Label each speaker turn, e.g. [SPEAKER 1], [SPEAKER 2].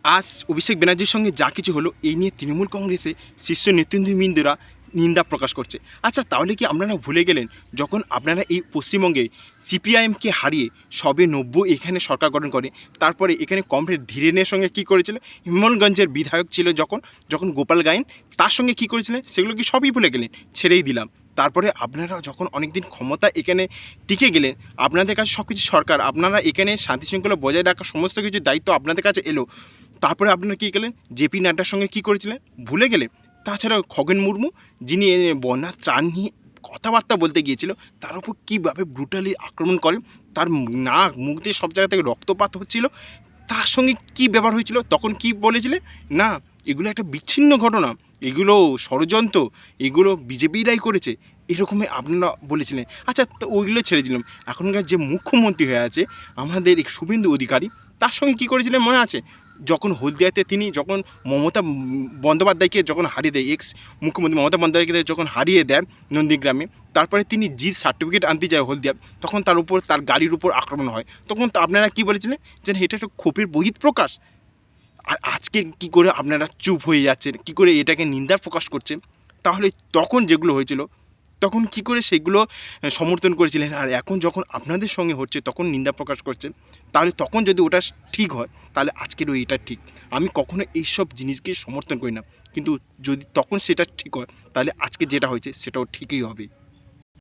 [SPEAKER 1] আজ অভিষেক ব্যানার্জির সঙ্গে যা কিছু হলো এই নিয়ে তৃণমূল কংগ্রেসে শীর্ষ নেতৃবৃন্দরা নিন্দা প্রকাশ করছে। আচ্ছা, তাহলে কি আপনারা ভুলে গেলেন যখন আপনারা এই পশ্চিমবঙ্গে সিপিআইএমকে হারিয়ে সবে 90 এখানে সরকার গঠন করে, তারপরে এখানে কমরেড ধীরেনের সঙ্গে কী করেছিল, হিমলগঞ্জের বিধায়ক ছিল যখন গোপাল গায়েন, তার সঙ্গে কী করেছিলেন সেগুলো কি সবই ভুলে গেলেন, ছেড়েই দিলাম। তারপরে আপনারা যখন অনেক দিন ক্ষমতা এখানে টিকে গেলেন, আপনাদের কাছে সব কিছু সরকার, আপনারা এখানে শান্তি শৃঙ্খলা বজায় রাখার সমস্ত কিছু দায়িত্ব আপনাদের কাছে এলো, তারপরে আপনারা কী গেলেন, জেপি নাড্ডার সঙ্গে কী করেছিলেন ভুলে গেলেন। তাছাড়া খগেন মুর্মু, যিনি বন্যার ত্রাণ নিয়ে কথাবার্তা বলতে গিয়েছিল, তার উপর কীভাবে ব্রুটালি আক্রমণ করেন, তার নাক মুখ দিয়ে সব জায়গা থেকে রক্তপাত হচ্ছিল, তার সঙ্গে কী ব্যাপার হয়েছিল, তখন কি বলেছিলেন না এগুলো একটা বিচ্ছিন্ন ঘটনা, এগুলো ষড়যন্ত্র, এগুলো বিজেপিরাই করেছে, এরকমই আপনারা বলেছিলেন। আচ্ছা, তো ওইগুলো ছেড়ে দিলাম, এখনকার যে মুখ্যমন্ত্রী হয়ে আছে আমাদের এই শুভেন্দু অধিকারী, তার সঙ্গে কী করেছিলেন মনে আছে, যখন হলদিয়াতে তিনি যখন মমতা বন্দ্যোপাধ্যায়কে যখন হারিয়ে দেয়, এক্স মুখ্যমন্ত্রী মমতা বন্দ্যোপাধ্যায়কে যখন হারিয়ে দেয় নন্দীগ্রামে, তারপরে তিনি জির সার্টিফিকেট আনতে যায় হলদিয়া, তখন তার উপর তার গাড়ির উপর আক্রমণ হয়, তখন আপনারা কী বলেছিলেন যে এটা একটা ক্ষোভের বহিঃপ্রকাশ। আর আজকে কি করে আপনারা চুপ হয়ে যাচ্ছেন, কি করে এটাকে নিন্দা প্রকাশ করছেন? তাহলে তখন যেগুলো হয়েছিল তখন কি করে সেগুলো সমর্থন করেছিলেন, আর এখন যখন আপনাদের সঙ্গে হচ্ছে তখন নিন্দা প্রকাশ করছেন? তাহলে তখন যদি ওটা ঠিক হয় তাহলে আজকেরও এটা ঠিক। আমি কখনো এইসব জিনিসকে সমর্থন করি না, কিন্তু যদি তখন সেটা ঠিক হয় তাহলে আজকে যেটা হয়েছে সেটাও ঠিকই হবে।